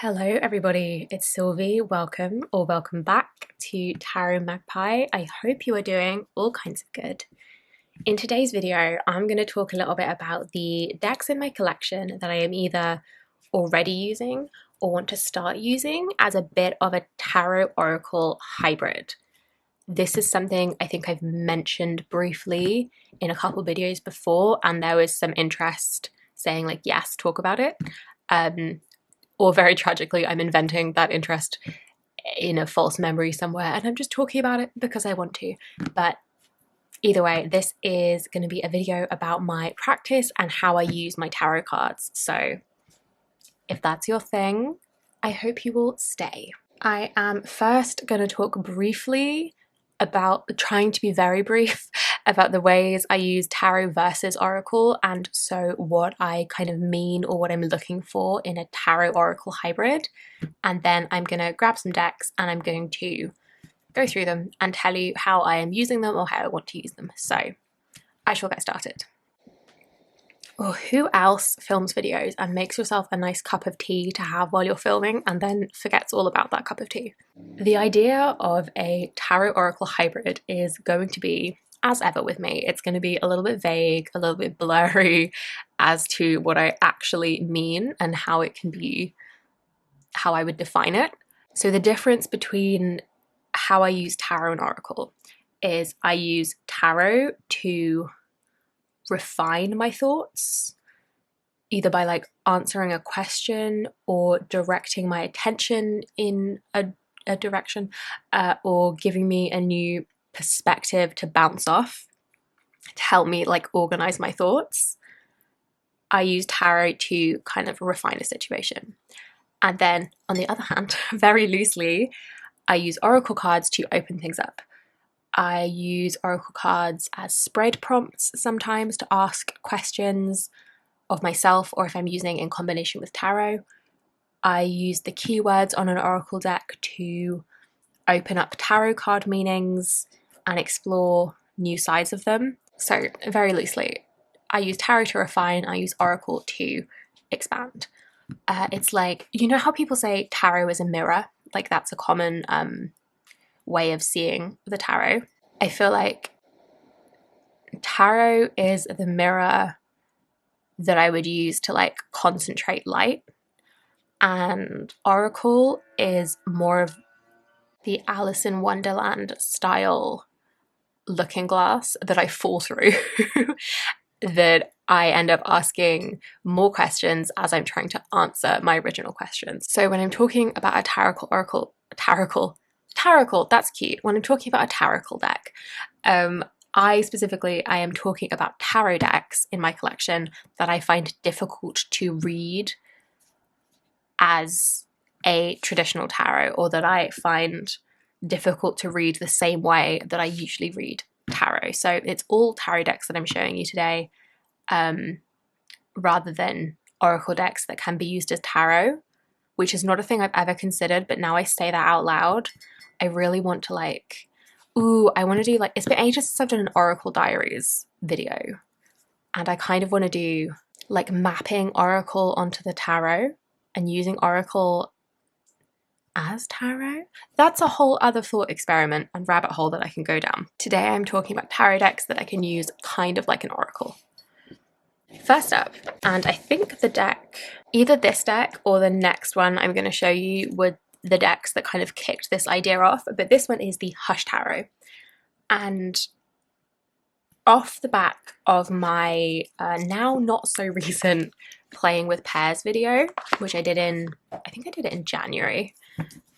Hello everybody, it's Sylvie. Welcome or welcome back to Tarot Magpie. I hope you are doing all kinds of good. In today's video, I'm going to talk a little bit about the decks in my collection that I am either already using or want to start using as a bit of a tarot oracle hybrid. This is something I think I've mentioned briefly in a couple videos before, and there was some interest saying like, yes, talk about it. Or very tragically, I'm inventing that interest in a false memory somewhere and I'm just talking about it because I want to. But either way, this is going to be a video about my practice and how I use my tarot cards. So if that's your thing, I hope you will stay. I am first going to talk briefly about, trying to be very brief, about the ways I use tarot versus oracle, and so what I kind of mean or what I'm looking for in a tarot oracle hybrid. And then I'm going to grab some decks and I'm going to go through them and tell you how I am using them or how I want to use them. So I shall get started. Or who else films videos and makes yourself a nice cup of tea to have while you're filming and then forgets all about that cup of tea? The idea of a tarot oracle hybrid is going to be, as ever with me, it's going to be a little bit vague, a little bit blurry as to what I actually mean and how it can be, how I would define it. So the difference between how I use tarot and oracle is I use tarot to refine my thoughts, either by like answering a question or directing my attention in a direction, or giving me a new perspective to bounce off to help me like organize my thoughts. I use tarot to kind of refine a situation. And then on the other hand, very loosely, I use oracle cards to open things up. I use oracle cards as spread prompts sometimes to ask questions of myself, or if I'm using in combination with tarot. I use the keywords on an oracle deck to open up tarot card meanings and explore new sides of them. So very loosely, I use tarot to refine, I use oracle to expand. It's like, you know how people say tarot is a mirror? Like that's a common way of seeing the tarot. I feel like tarot is the mirror that I would use to like concentrate light, and oracle is more of the Alice in Wonderland style looking glass that I fall through that I end up asking more questions as I'm trying to answer my original questions. So when I'm talking about a tarot, that's cute. When I'm talking about a tarot deck, I am talking about tarot decks in my collection that I find difficult to read as a traditional tarot, or that I find difficult to read the same way that I usually read tarot. So it's all tarot decks that I'm showing you today, rather than oracle decks that can be used as tarot, which is not a thing I've ever considered, but now I say that out loud. I really want to like, I want to do like, it's been ages since I've done an oracle diaries video, and I kind of want to do like mapping oracle onto the tarot and using oracle as tarot. That's a whole other thought experiment and rabbit hole that I can go down. Today I'm talking about tarot decks that I can use kind of like an oracle. First up, and I think the deck, either this deck or the next one I'm going to show you, were the decks that kind of kicked this idea off, but this one is the Hush Tarot. And off the back of my now not so recent playing with pairs video, which I think I did it in January,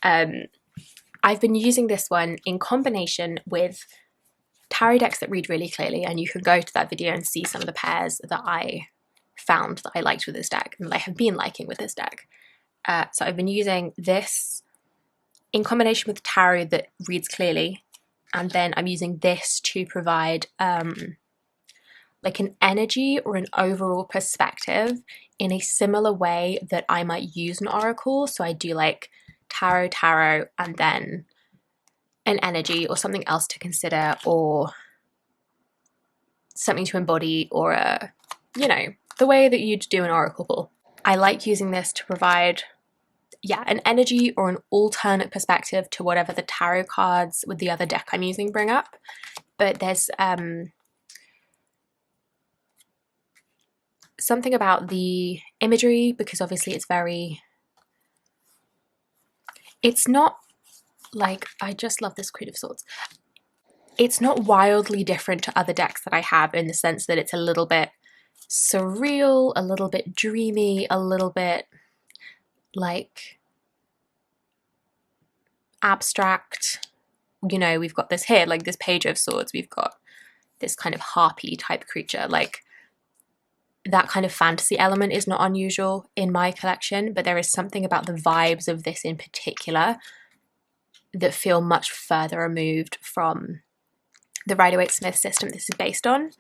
I've been using this one in combination with tarot decks that read really clearly, and you can go to that video and see some of the pairs that I found that I liked with this deck and that I have been liking with this deck. So I've been using this in combination with tarot that reads clearly, and then I'm using this to provide like an energy or an overall perspective in a similar way that I might use an oracle. So I do like tarot, and then an energy or something else to consider, or something to embody, or the way that you'd do an oracle pull. I like using this to provide yeah, an energy or an alternate perspective to whatever the tarot cards with the other deck I'm using bring up. But there's something about the imagery, because obviously it's not like, I just love this Queen of Swords. It's not wildly different to other decks that I have, in the sense that it's a little bit surreal, a little bit dreamy, a little bit like abstract. You know, we've got this here, like this Page of Swords, we've got this kind of harpy type creature. Like, that kind of fantasy element is not unusual in my collection, but there is something about the vibes of this in particular that feel much further removed from the Rider-Waite-Smith system this is based on.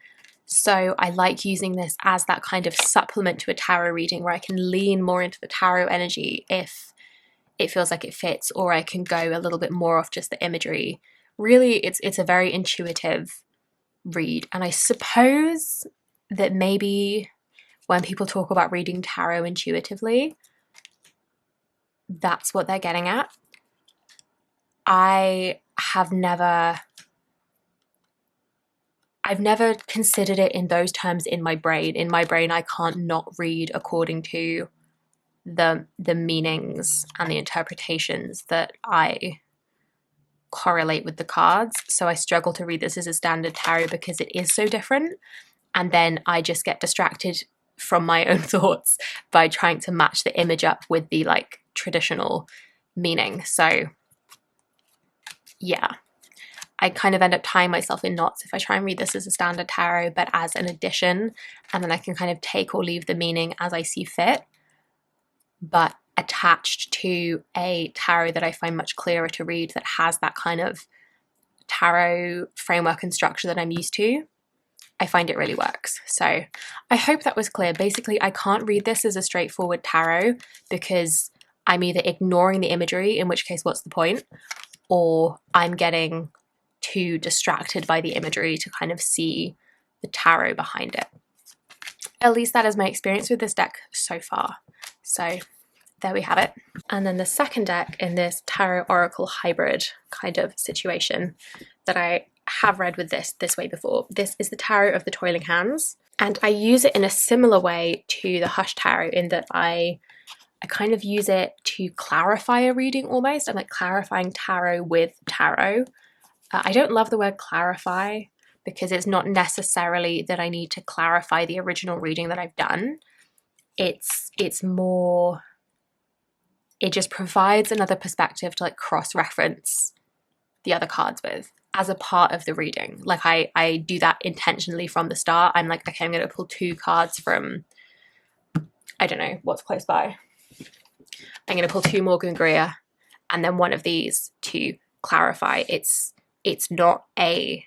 So I like using this as that kind of supplement to a tarot reading, where I can lean more into the tarot energy if it feels like it fits, or I can go a little bit more off just the imagery. Really, it's a very intuitive read, and I suppose that maybe when people talk about reading tarot intuitively, that's what they're getting at. I've never considered it in those terms in my brain. In my brain, I can't not read according to the meanings and the interpretations that I correlate with the cards. So I struggle to read this as a standard tarot because it is so different. And then I just get distracted from my own thoughts by trying to match the image up with the like traditional meaning. So yeah, I kind of end up tying myself in knots if I try and read this as a standard tarot, but as an addition, and then I can kind of take or leave the meaning as I see fit, but attached to a tarot that I find much clearer to read, that has that kind of tarot framework and structure that I'm used to. I find it really works. So I hope that was clear. Basically, I can't read this as a straightforward tarot because I'm either ignoring the imagery, in which case what's the point, or I'm getting too distracted by the imagery to kind of see the tarot behind it. At least that is my experience with this deck so far. So there we have it. And then the second deck in this Tarot Oracle hybrid kind of situation that I have read with this way before. This is the Tarot of the Toiling Hands, and I use it in a similar way to the Hush Tarot, in that I kind of use it to clarify a reading almost. I'm like clarifying tarot with tarot. I don't love the word clarify because it's not necessarily that I need to clarify the original reading that I've done. It's more, it just provides another perspective to like cross-reference the other cards with as a part of the reading. Like I do that intentionally from the start. I'm like, okay, I'm going to pull two cards from, I don't know, what's close by. I'm going to pull two Morgan Greer and then one of these to clarify. It's not a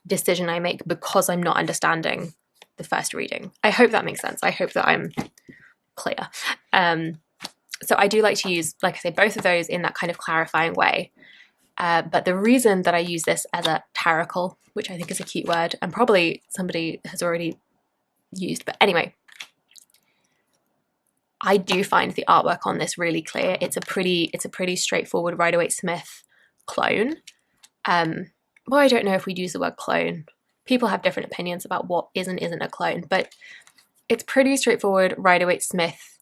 decision I make because I'm not understanding the first reading. I hope that makes sense. I hope that I'm clear. So I do like to use, like I say, both of those in that kind of clarifying way. But the reason that I use this as a taracle, which I think is a cute word, and probably somebody has already used, but anyway, I do find the artwork on this really clear. It's a pretty straightforward Rider-Waite-Smith clone. Well, I don't know if we'd use the word clone. People have different opinions about what is and isn't a clone, but it's pretty straightforward Rider-Waite-Smith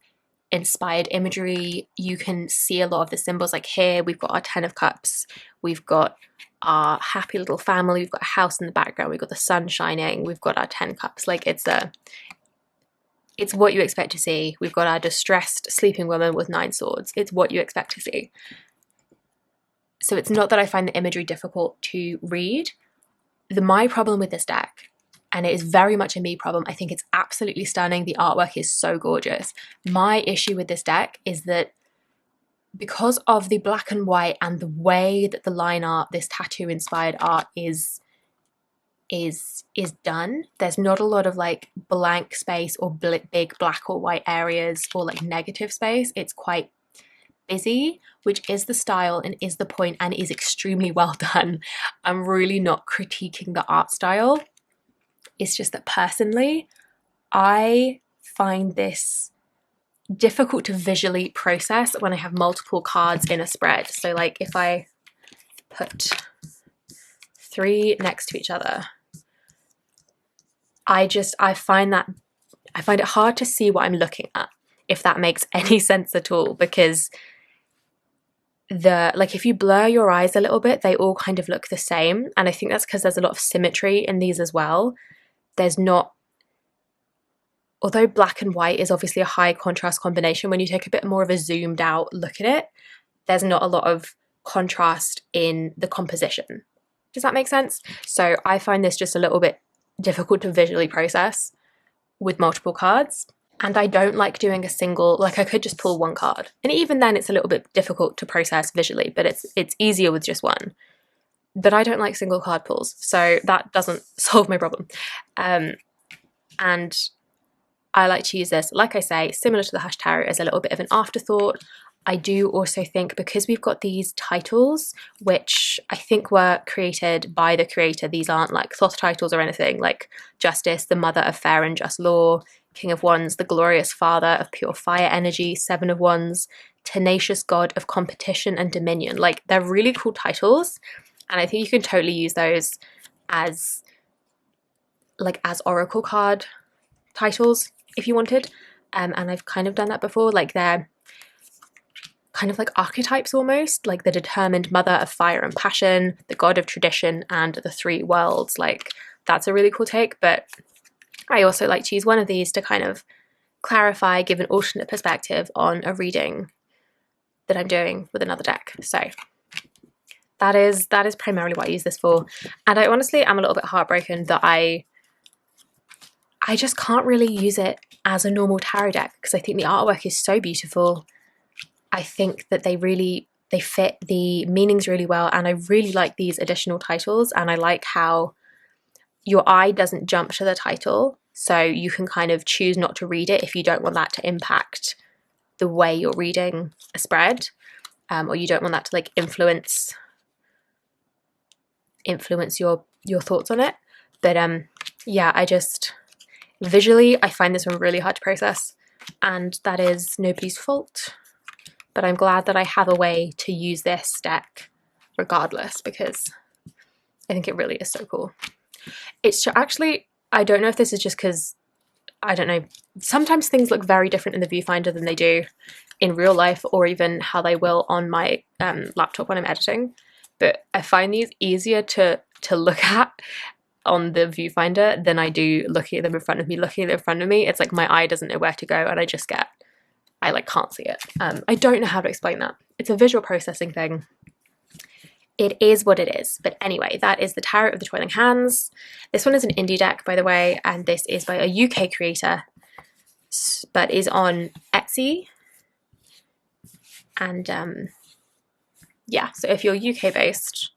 inspired imagery. You can see a lot of the symbols. Like here we've got our 10 of Cups, we've got our happy little family, we've got a house in the background, we've got the sun shining, we've got our 10 cups. Like it's what you expect to see. We've got our distressed sleeping woman with 9 swords. It's what you expect to see. So it's not that I find the imagery difficult to read. My problem with this deck, and it is very much a me problem, I think it's absolutely stunning. The artwork is so gorgeous. My issue with this deck is that because of the black and white and the way that the line art, this tattoo inspired art is done, there's not a lot of like blank space or big black or white areas or like negative space. It's quite busy, which is the style and is the point and is extremely well done. I'm really not critiquing the art style. It's just that personally, I find this difficult to visually process when I have multiple cards in a spread. So like if I put 3 next to each other, I find it hard to see what I'm looking at, if that makes any sense at all, because like if you blur your eyes a little bit, they all kind of look the same. And I think that's because there's a lot of symmetry in these as well. There's not, although black and white is obviously a high contrast combination, when you take a bit more of a zoomed out look at it, there's not a lot of contrast in the composition. Does that make sense? So I find this just a little bit difficult to visually process with multiple cards. And I don't like doing a single, like I could just pull 1 card. And even then it's a little bit difficult to process visually, but it's easier with just 1. But I don't like single card pulls, so that doesn't solve my problem. And I like to use this, like I say, similar to the Hash Tarot, as a little bit of an afterthought. I do also think, because we've got these titles, which I think were created by the creator, these aren't like Thoth titles or anything, like Justice, the Mother of Fair and Just Law, King of Wands, the Glorious Father of Pure Fire Energy, 7 of Wands, Tenacious God of Competition and Dominion. Like, they're really cool titles, and I think you can totally use those as oracle card titles if you wanted. And I've kind of done that before. Like, they're kind of like archetypes almost, like the determined mother of fire and passion, the god of tradition, and the 3 worlds. Like, that's a really cool take. But I also like to use one of these to kind of clarify, give an alternate perspective on a reading that I'm doing with another deck. So that is primarily what I use this for. And I honestly am a little bit heartbroken that I just can't really use it as a normal tarot deck, because I think the artwork is so beautiful. I think that they fit the meanings really well, and I really like these additional titles, and I like how your eye doesn't jump to the title, so you can kind of choose not to read it if you don't want that to impact the way you're reading a spread, or you don't want that to like influence your thoughts on it. But yeah, I just visually I find this one really hard to process, and that is nobody's fault. But I'm glad that I have a way to use this deck regardless, because I think it really is so cool. It's actually, I don't know if this is just because, I don't know, sometimes things look very different in the viewfinder than they do in real life, or even how they will on my laptop when I'm editing. But I find these easier to look at on the viewfinder than I do looking at them in front of me. Looking at them in front of me, it's like my eye doesn't know where to go, and I like can't see it. I don't know how to explain that. It's a visual processing thing. It is what it is. But anyway, that is the Tarot of the Toiling Hands. This one is an indie deck, by the way, and this is by a UK creator, but is on Etsy. And yeah, so if you're UK based,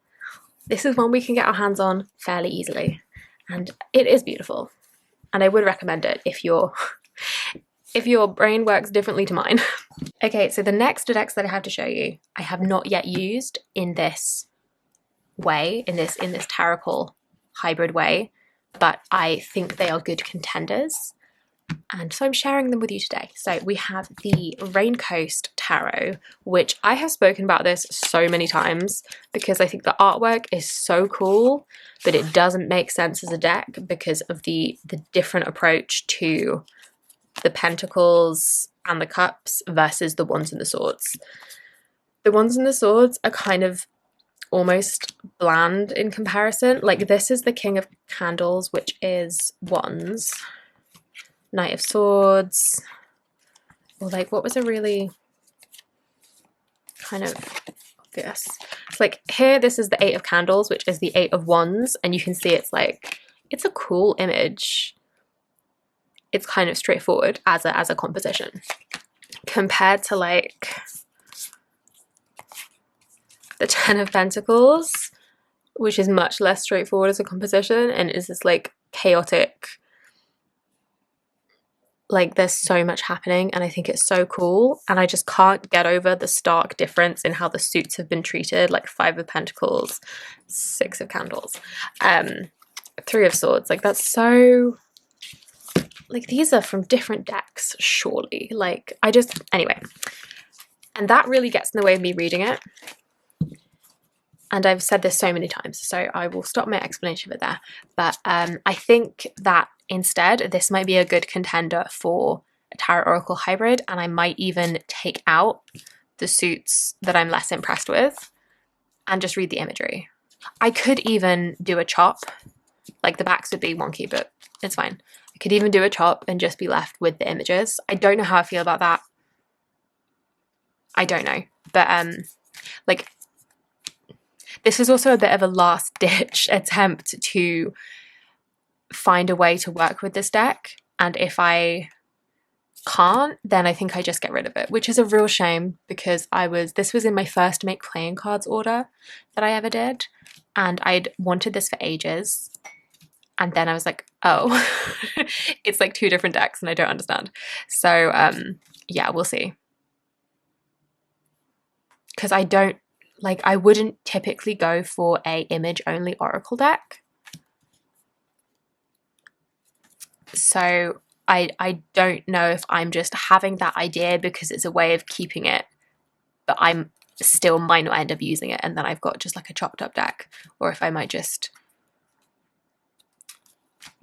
this is one we can get our hands on fairly easily. And it is beautiful. And I would recommend it if your brain works differently to mine. Okay, so the next decks that I have to show you, I have not yet used in this way, in this tarot call hybrid way, but I think they are good contenders, and so I'm sharing them with you today. So we have the Raincoast Tarot, which I have spoken about this so many times because I think the artwork is so cool, but it doesn't make sense as a deck because of the different approach to the pentacles and the cups versus the wands and the swords. The wands and the swords are kind of almost bland in comparison. Like, this is the King of Candles, which is wands, Knight of Swords, or like, what was a really kind of obvious? It's like here, this is the 8 of Candles, which is the 8 of Wands, and you can see it's like, it's a cool image. It's kind of straightforward as a composition compared to like the 10 of Pentacles, which is much less straightforward as a composition and is this like chaotic, like there's so much happening, and I think it's so cool, and I just can't get over the stark difference in how the suits have been treated, like 5 of Pentacles, 6 of Candles, 3 of Swords. Like, that's so, like these are from different decks, surely. Like, anyway. And that really gets in the way of me reading it. And I've said this so many times, so I will stop my explanation of it there. But I think that instead, this might be a good contender for a Tarot Oracle hybrid, and I might even take out the suits that I'm less impressed with and just read the imagery. I could even do a chop. Like, the backs would be wonky, but it's fine. I could even do a chop and just be left with the images. I don't know how I feel about that. I don't know. But, like, this is also a bit of a last-ditch attempt to find a way to work with this deck. And if I can't, then I think I just get rid of it, which is a real shame because this was in my first Make Playing Cards order that I ever did. And I'd wanted this for ages. And then I was like, oh, it's like 2 different decks and I don't understand. So, yeah, we'll see. Because I wouldn't typically go for a image-only Oracle deck. So I don't know if I'm just having that idea because it's a way of keeping it, but I still might not end up using it and then I've got just like a chopped up deck, or if I might just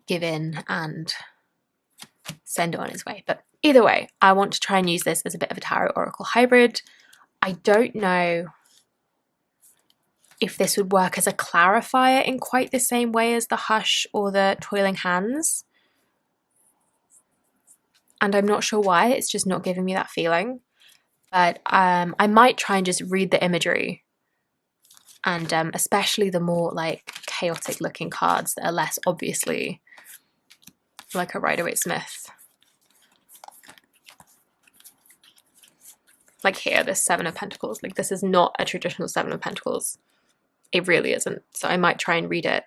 give in and send it on its way. But either way, I want to try and use this as a bit of a Tarot Oracle hybrid. I don't know if this would work as a clarifier in quite the same way as the Hush or the Toiling Hands. And I'm not sure why, it's just not giving me that feeling. But I might try and just read the imagery. And especially the more like chaotic looking cards that are less obviously like a Rider-Waite-Smith. Like here, this 7 of Pentacles. Like, this is not a traditional 7 of Pentacles. It really isn't. So I might try and read it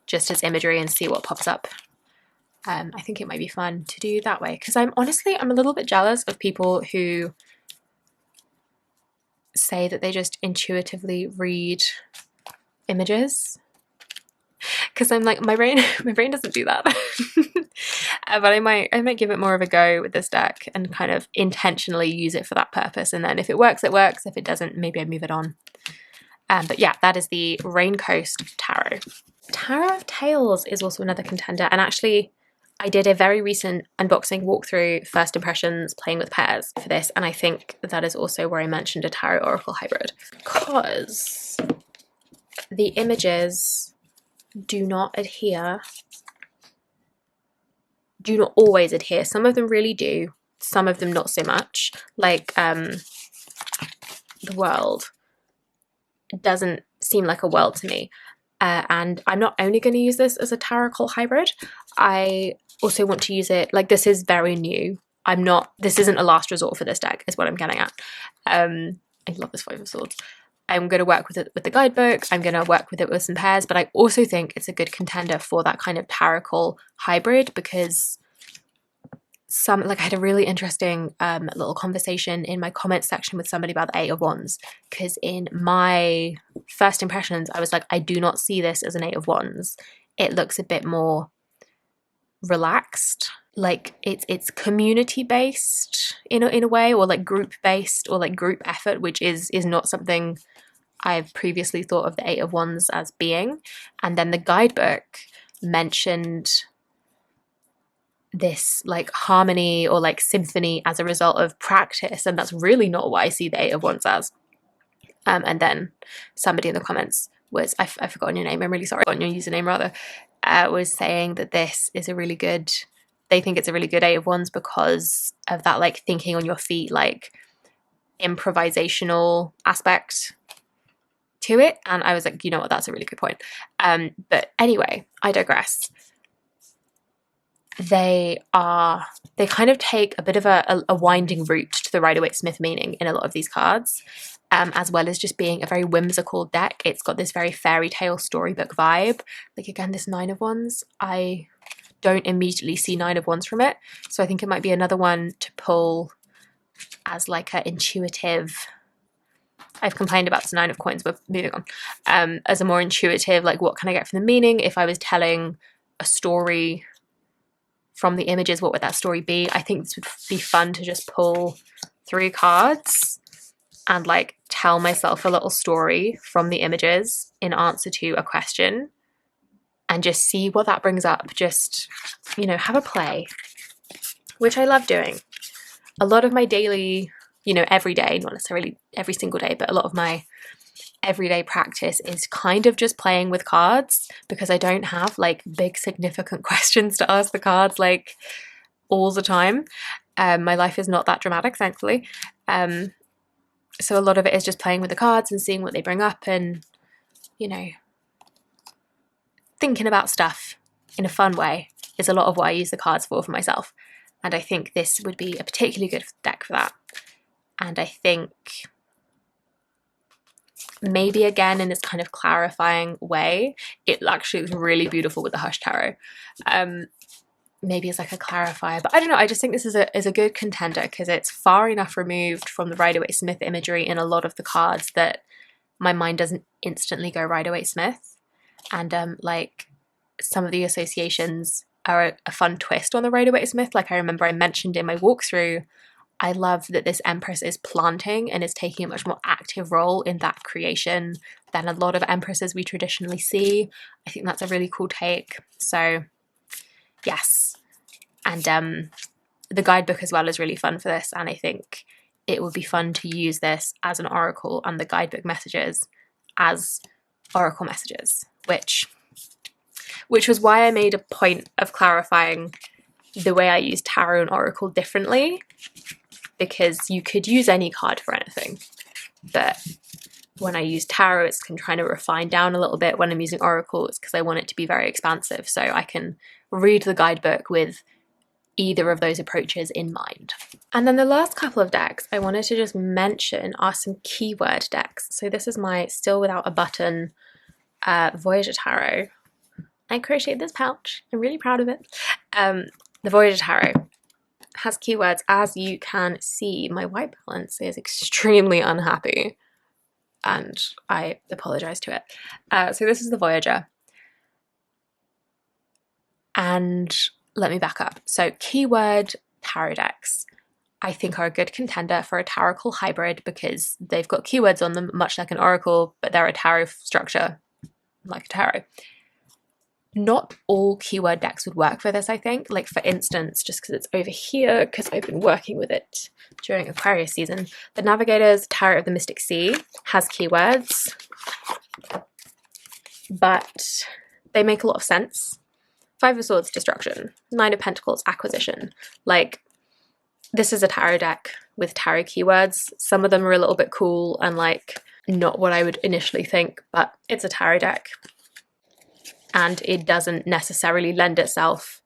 just as imagery and see what pops up. I think it might be fun to do that way because I'm a little bit jealous of people who say that they just intuitively read images. Because I'm like, my brain doesn't do that. But I might give it more of a go with this deck and kind of intentionally use it for that purpose. And then if it works, it works. If it doesn't, maybe I move it on. But yeah, that is the Raincoast Tarot. Tarot of Tales is also another contender. And actually, I did a very recent unboxing walkthrough, first impressions, playing with pairs for this. And I think that is also where I mentioned a Tarot Oracle hybrid. Because the images do not always adhere. Some of them really do. Some of them not so much. Like the world doesn't seem like a world to me. And I'm not only going to use this as a Tarot Oracle hybrid, I also want to use it, like, this is very new. This isn't a last resort for this deck, is what I'm getting at. I love this 5 of Swords. I'm going to work with it with the guidebook. I'm going to work with it with some pairs, but I also think it's a good contender for that kind of Tarot Oracle hybrid because I had a really interesting little conversation in my comments section with somebody about the 8 of Wands, because in my first impressions, I was like, I do not see this as an 8 of Wands. It looks a bit more relaxed, like it's community based in a way, or like group based, or like group effort, which is not something I've previously thought of the 8 of Wands as being. And then the guidebook mentioned this like harmony or like symphony as a result of practice, and that's really not what I see the 8 of Wands as. And then somebody in the comments was, I've forgotten your name, I'm really sorry, forgotten your username rather, was saying that this is they think it's a really good 8 of Wands because of that like thinking on your feet, like improvisational aspect to it. And I was like, you know what, that's a really good point. But anyway, I digress. They kind of take a bit of a winding route to the Rider-Waite-Smith meaning in a lot of these cards, as well as just being a very whimsical deck. It's got this very fairy tale storybook vibe. Like, again, this 9 of Wands, I don't immediately see 9 of Wands from it. So I think it might be another one to pull as like an intuitive, I've complained about this 9 of Coins, but moving on, as a more intuitive, like, what can I get from the meaning if I was telling a story from the images, what would that story be? I think this would be fun to just pull 3 cards and like tell myself a little story from the images in answer to a question and just see what that brings up. Just, you know, have a play, which I love doing. A lot of my daily, you know, every day, not necessarily every single day, but a lot of my everyday practice is kind of just playing with cards, because I don't have like big significant questions to ask the cards like all the time. My life is not that dramatic, thankfully. So a lot of it is just playing with the cards and seeing what they bring up and, you know, thinking about stuff in a fun way is a lot of what I use the cards for myself. And I think this would be a particularly good deck for that. And I think maybe again in this kind of clarifying way, it actually looks really beautiful with the Hush Tarot. Maybe it's like a clarifier, but I don't know. I just think this is a good contender because it's far enough removed from the Rider-Waite-Smith imagery in a lot of the cards that my mind doesn't instantly go Rider-Waite-Smith. And like some of the associations are a fun twist on the Rider-Waite-Smith. Like I remember I mentioned in my walkthrough, I love that this Empress is planting and is taking a much more active role in that creation than a lot of Empresses we traditionally see. I think that's a really cool take. So yes. And the guidebook as well is really fun for this, and I think it would be fun to use this as an oracle and the guidebook messages as oracle messages, which was why I made a point of clarifying the way I use tarot and oracle differently, because you could use any card for anything, but when I use tarot, it's trying to refine down a little bit. When I'm using oracle, it's because I want it to be very expansive, so I can read the guidebook with either of those approaches in mind. And then the last couple of decks I wanted to just mention are some keyword decks. So this is my Still Without a Button Voyager Tarot. I crocheted this pouch. I'm really proud of it. The Voyager Tarot has keywords. As you can see, my white balance is extremely unhappy, and I apologize to it. So this is the Voyager. And let me back up. So keyword tarot decks, I think, are a good contender for a tarot hybrid because they've got keywords on them, much like an oracle, but they're a tarot structure like a tarot. Not all keyword decks would work for this, I think. Like for instance, just because it's over here, because I've been working with it during Aquarius season, the Navigators Tarot of the Mystic Sea has keywords, but they make a lot of sense. 5 of Swords, destruction. 9 of Pentacles, acquisition. Like, this is a tarot deck with tarot keywords. Some of them are a little bit cool and like not what I would initially think, but it's a tarot deck. And it doesn't necessarily lend itself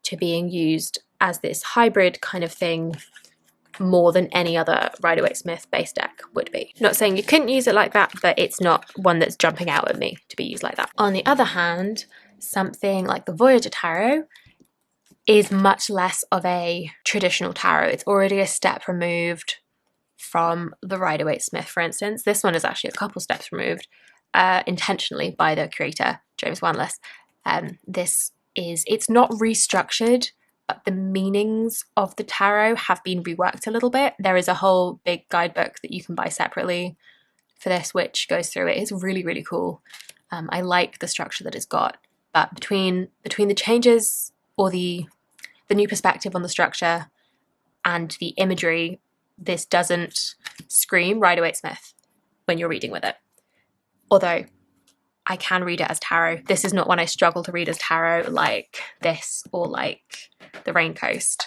to being used as this hybrid kind of thing more than any other Rider-Waite-Smith base deck would be. Not saying you couldn't use it like that, but it's not one that's jumping out at me to be used like that. On the other hand, something like the Voyager Tarot is much less of a traditional tarot. It's already a step removed from the Rider-Waite-Smith, for instance. This one is actually a couple steps removed, intentionally by the creator, James Wanless. It's not restructured, but the meanings of the tarot have been reworked a little bit. There is a whole big guidebook that you can buy separately for this, which goes through it. It's really, really cool. I like the structure that it's got. But between the changes or the new perspective on the structure and the imagery, this doesn't scream Rider-Waite-Smith when you're reading with it. Although I can read it as tarot. This is not one I struggle to read as tarot like this or like the Raincoast.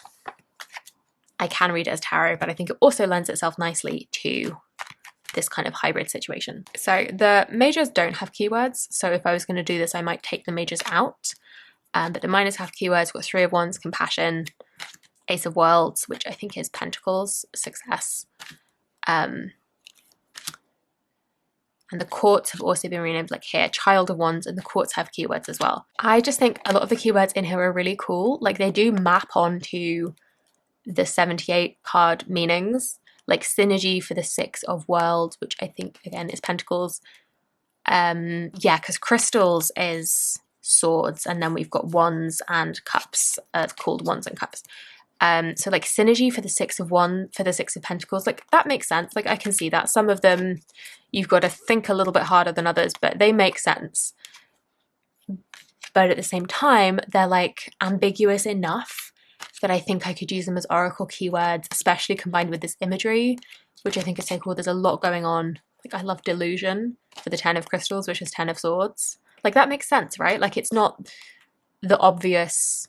I can read it as tarot, but I think it also lends itself nicely to this kind of hybrid situation. So the majors don't have keywords, so if I was going to do this I might take the majors out, but the minors have keywords. We've got 3 of Wands, compassion, Ace of Worlds, which I think is Pentacles, success, and the Courts have also been renamed, like here, Child of Wands, and the Courts have keywords as well. I just think a lot of the keywords in here are really cool. Like they do map onto the 78 card meanings, like synergy for the 6 of Worlds, which I think again is Pentacles. Yeah, because crystals is swords, and then we've got wands and cups, called wands and cups. So like synergy for the Six of Pentacles, like that makes sense. Like I can see that. Some of them you've got to think a little bit harder than others, but they make sense. But at the same time, they're like ambiguous enough that I think I could use them as oracle keywords, especially combined with this imagery, which I think is so cool. There's a lot going on. Like I love delusion for the 10 of crystals, which is 10 of swords. Like that makes sense, right? Like it's not the obvious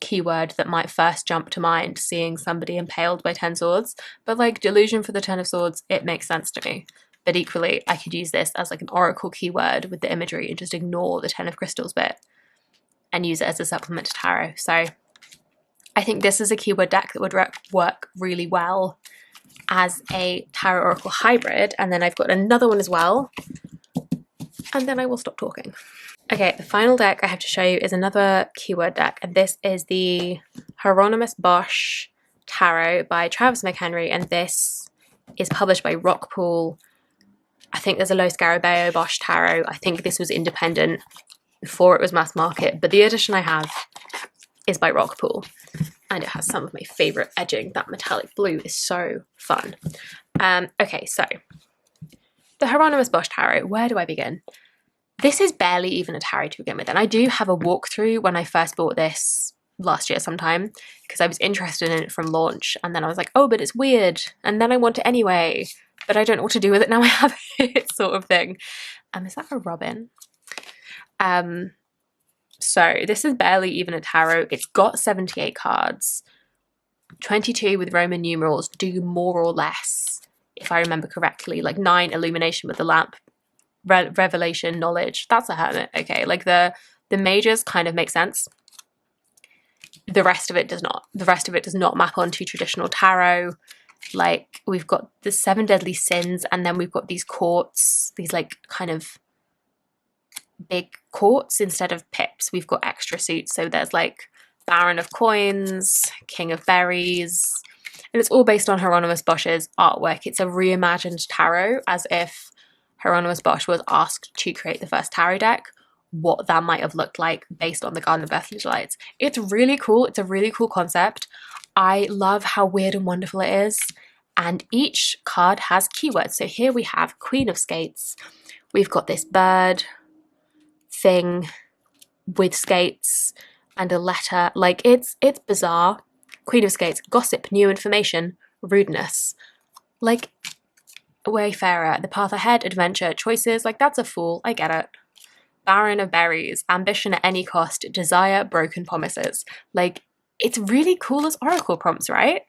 keyword that might first jump to mind seeing somebody impaled by 10 swords, but like delusion for the 10 of swords, it makes sense to me. But equally, I could use this as like an oracle keyword with the imagery and just ignore the 10 of crystals bit and use it as a supplement to tarot. So I think this is a keyword deck that would work really well as a tarot oracle hybrid. And then I've got another one as well, and then I will stop talking. Okay, the final deck I have to show you is another keyword deck, and this is the Hieronymus Bosch Tarot by Travis McHenry, and this is published by Rockpool. I think there's a Lo Scarabeo Bosch Tarot. I think this was independent before it was mass market, but the edition I have is by Rockpool, and it has some of my favourite edging. That metallic blue is so fun. Okay, so the Hieronymus Bosch Tarot, where do I begin? This is barely even a tarot to begin with, and I do have a walkthrough when I first bought this last year sometime, because I was interested in it from launch, and then I was like, oh, but it's weird, and then I want it anyway, but I don't know what to do with it now I have it, sort of thing. Is that a robin? So this is barely even a tarot. It's got 78 cards, 22 with Roman numerals, do more or less, if I remember correctly, like 9 illumination with the lamp, revelation, knowledge. That's a hermit. Okay, like the majors kind of make sense. The rest of it does not. The rest of it does not map onto traditional tarot. Like we've got the 7 deadly sins, and then we've got these courts, these like kind of big courts instead of pips. We've got extra suits. So there's like Baron of Coins, King of Berries, and it's all based on Hieronymus Bosch's artwork. It's a reimagined tarot, as if Hieronymus Bosch was asked to create the first tarot deck, what that might have looked like based on the Garden of Earthly Delights. It's really cool. It's a really cool concept. I love how weird and wonderful it is. And each card has keywords. So here we have Queen of Skates. We've got this bird thing with skates and a letter. Like it's bizarre. Queen of Skates, gossip, new information, rudeness. Like Wayfarer, the path ahead, adventure, choices, like that's a fool, I get it. Baron of Berries, ambition at any cost, desire, broken promises. Like, it's really cool as oracle prompts, right?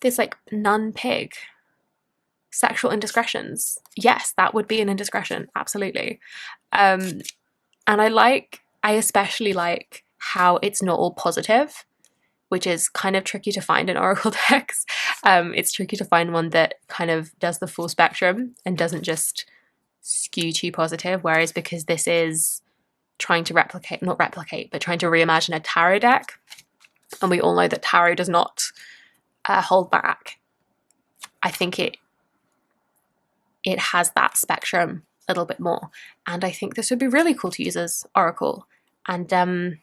There's like nun pig, sexual indiscretions. Yes, that would be an indiscretion, absolutely. And I especially like how it's not all positive, which is kind of tricky to find in oracle decks. It's tricky to find one that kind of does the full spectrum and doesn't just skew too positive, whereas because this is trying to not replicate, but trying to reimagine a tarot deck, and we all know that tarot does not hold back, I think it has that spectrum a little bit more, and I think this would be really cool to use as oracle. And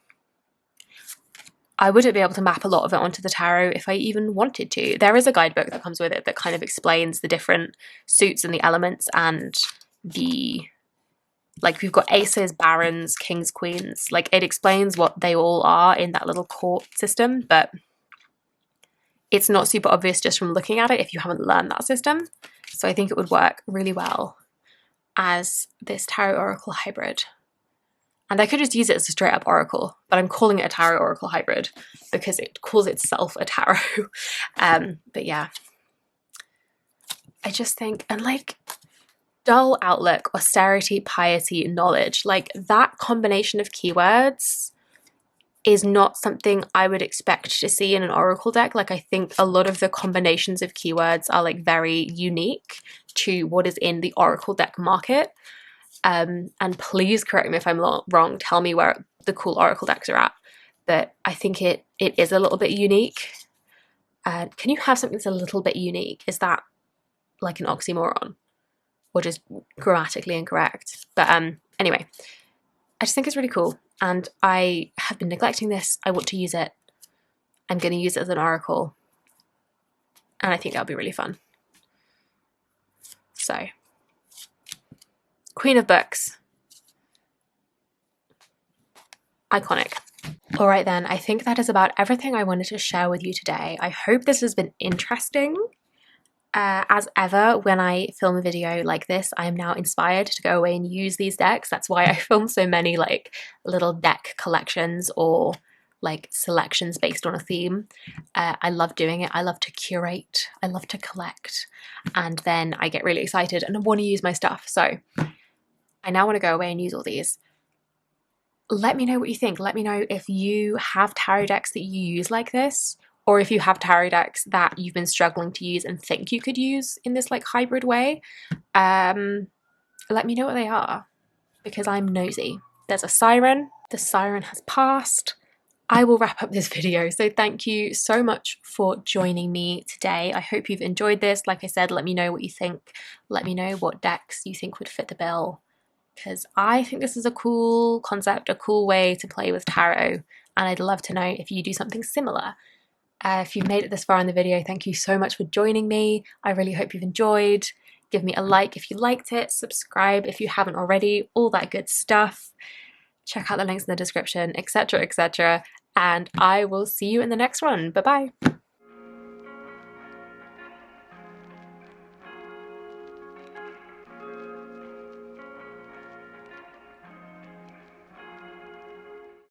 I wouldn't be able to map a lot of it onto the tarot if I even wanted to. There is a guidebook that comes with it that kind of explains the different suits and the elements, and like we've got aces, barons, kings, queens. Like it explains what they all are in that little court system, but it's not super obvious just from looking at it if you haven't learned that system. So I think it would work really well as this tarot oracle hybrid. And I could just use it as a straight up oracle, but I'm calling it a tarot oracle hybrid because it calls itself a tarot. But yeah, I just think, and like dull outlook, austerity, piety, knowledge, like that combination of keywords is not something I would expect to see in an oracle deck. Like I think a lot of the combinations of keywords are like very unique to what is in the oracle deck market. And please correct me if I'm wrong, tell me where the cool oracle decks are at. But I think it is a little bit unique. Can you have something that's a little bit unique? Is that like an oxymoron? Or just grammatically incorrect? But anyway, I just think it's really cool, and I have been neglecting this. I want to use it. I'm going to use it as an oracle, and I think that'll be really fun. So, Queen of Books. Iconic. Alright then, I think that is about everything I wanted to share with you today. I hope this has been interesting. As ever, when I film a video like this, I am now inspired to go away and use these decks. That's why I film so many like little deck collections or like selections based on a theme. I love doing it. I love to curate. I love to collect. And then I get really excited and I want to use my stuff. So I now want to go away and use all these. Let me know what you think. Let me know if you have tarot decks that you use like this, or if you have tarot decks that you've been struggling to use and think you could use in this like hybrid way. Let me know what they are, because I'm nosy. There's a siren. The siren has passed. I will wrap up this video. So thank you so much for joining me today. I hope you've enjoyed this. Like I said, let me know what you think. Let me know what decks you think would fit the bill, because I think this is a cool concept, a cool way to play with tarot, and I'd love to know if you do something similar. If you've made it this far in the video, thank you so much for joining me. I really hope you've enjoyed. Give me a like if you liked it, subscribe if you haven't already, all that good stuff. Check out the links in the description, etc., etc. And I will see you in the next one. Bye-bye.